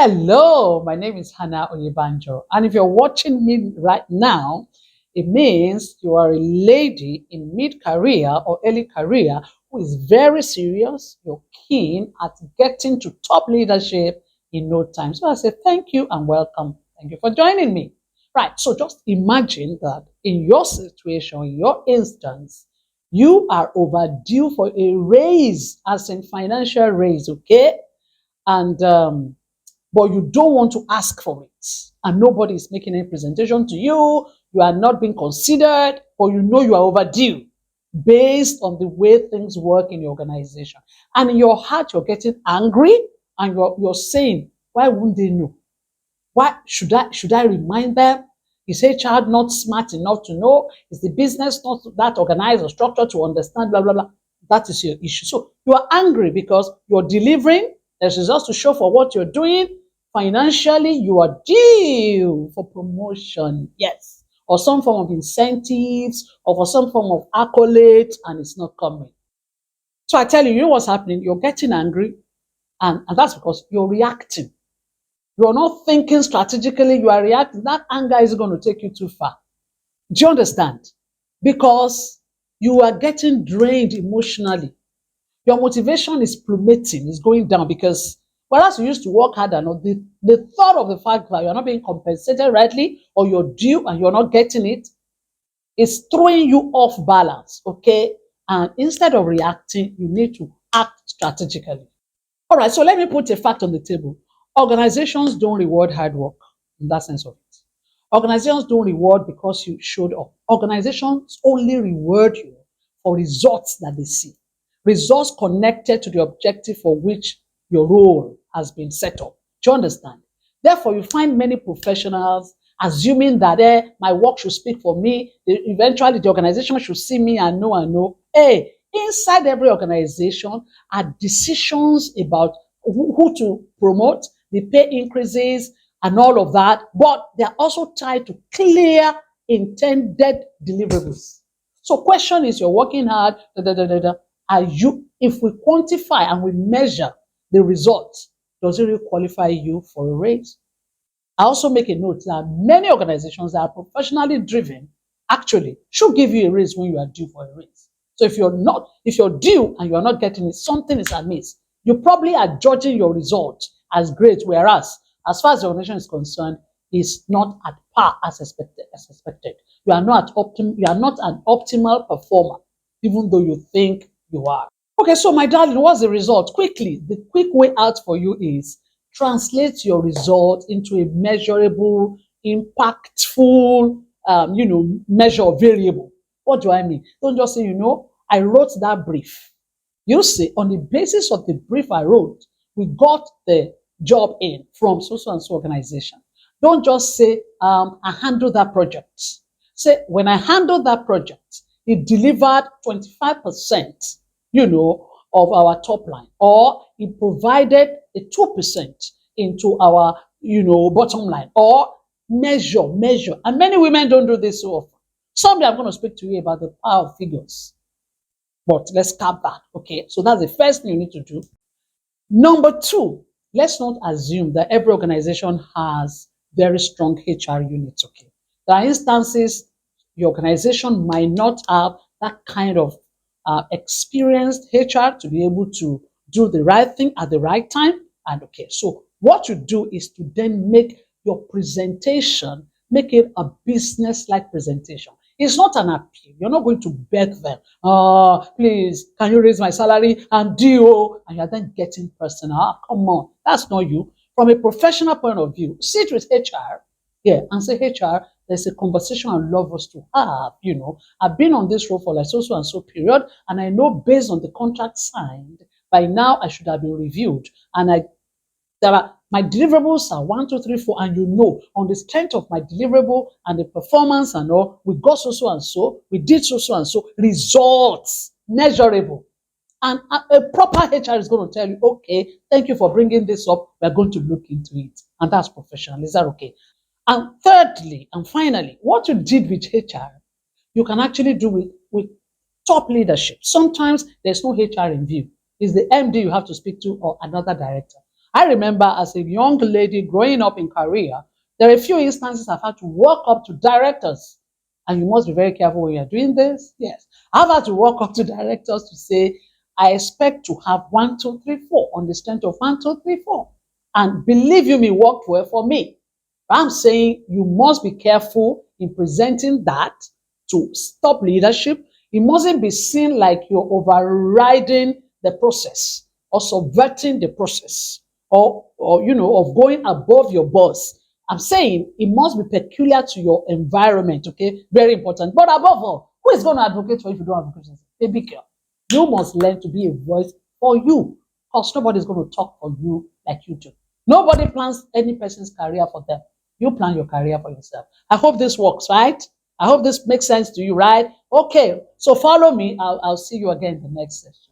Hello, my name is Hannah Oyebanjo. And if you're watching me right now, it means you are a lady in mid career or early career who is very serious. You're keen at getting to top leadership in no time. So I say thank you and welcome. Thank you for joining me. Right. So just imagine that in your situation, in your instance, you are overdue for a raise, as in financial raise, okay? And but you don't want to ask for it, and nobody is making any presentation to you. You are not being considered, but you know you are overdue based on the way things work in your organization. And in your heart, you're getting angry and you're saying, why wouldn't they know? Why should I remind them? Is HR not smart enough to know? Is the business not that organized or structured to understand? Blah blah blah. That is your issue. So you are angry because you're delivering. There's results to show for what you're doing. Financially, you are due for promotion, yes, or some form of incentives, or for some form of accolade, and it's not coming. So I tell you, you know what's happening? You're getting angry, and that's because you're reacting. You're not thinking strategically, you are reacting. That anger is going to take you too far. Do you understand? Because you are getting drained emotionally. Your motivation is plummeting, is going down because whereas you used to work harder, no, the thought of the fact that you're not being compensated rightly or you're due and you're not getting it is throwing you off balance, okay? And instead of reacting, you need to act strategically. All right, so let me put a fact on the table. Organizations don't reward hard work in that sense of it. Organizations don't reward because you showed up. Organizations only reward you for results that they see, results connected to the objective for which your role has been set up. Do you understand? Therefore, you find many professionals assuming that my work should speak for me. Eventually, the organization should see me and know. Hey, inside every organization are decisions about who to promote, the pay increases, and all of that. But they're also tied to clear intended deliverables. So, question is, you're working hard. Are you? If we quantify and we measure the results, does it really qualify you for a raise? I also make a note that many organizations that are professionally driven actually should give you a raise when you are due for a raise. So if you're due and you are not getting it, something is amiss. You probably are judging your result as great, whereas as far as the organization is concerned, it's not at par as expected. You are not an optimal performer, even though you think you are. Okay, so my darling, what's the result? Quickly, the quick way out for you is translate your result into a measurable, impactful, measure or variable. What do I mean? Don't just say, I wrote that brief. You see, on the basis of the brief I wrote, we got the job in from so and so organization. Don't just say, I handled that project. Say, when I handled that project, it delivered 25%, of our top line, or it provided a 2% into our, bottom line, or measure. And many women don't do this so often. Someday I'm going to speak to you about the power of figures, but let's cap that. Okay, so that's the first thing you need to do. Number two, let's not assume that every organization has very strong HR units. Okay, there are instances your organization might not have that kind of experienced HR to be able to do the right thing at the right time. And okay, so what you do is to then make your presentation, make it a business-like presentation. It's not an appeal. You're not going to beg them, please, can you raise my salary? And and you're then getting personal. Come on, that's not you. From a professional point of view, sit with HR, yeah, and say, HR, there's a conversation I'd love us to have. I've been on this role for like so and so period, and I know based on the contract signed, by now I should have been reviewed. And my deliverables are 1, 2, 3, 4, and on the strength of my deliverable and the performance and all, we got so and so, we did so and so, results, measurable. And a proper HR is going to tell you, okay, thank you for bringing this up. We're going to look into it. And that's professional. Is that okay? And thirdly, and finally, what you did with HR, you can actually do with top leadership. Sometimes there's no HR in view. It's the MD you have to speak to or another director. I remember as a young lady growing up in Korea, there are a few instances I've had to walk up to directors, and you must be very careful when you're doing this. Yes, I've had to walk up to directors to say, I expect to have 1, 2, 3, 4 on the strength of 1, 2, 3, 4. And believe you me, worked well for me. I'm saying you must be careful in presenting that to stop leadership. It mustn't be seen like you're overriding the process or subverting the process or of going above your boss. I'm saying it must be peculiar to your environment, okay? Very important. But above all, who is going to advocate for you if you don't advocate for yourself? Baby girl, you must learn to be a voice for you because nobody's going to talk for you like you do. Nobody plans any person's career for them. You plan your career for yourself. I hope this works, right? I hope this makes sense to you, right? Okay, so follow me. I'll see you again in the next session.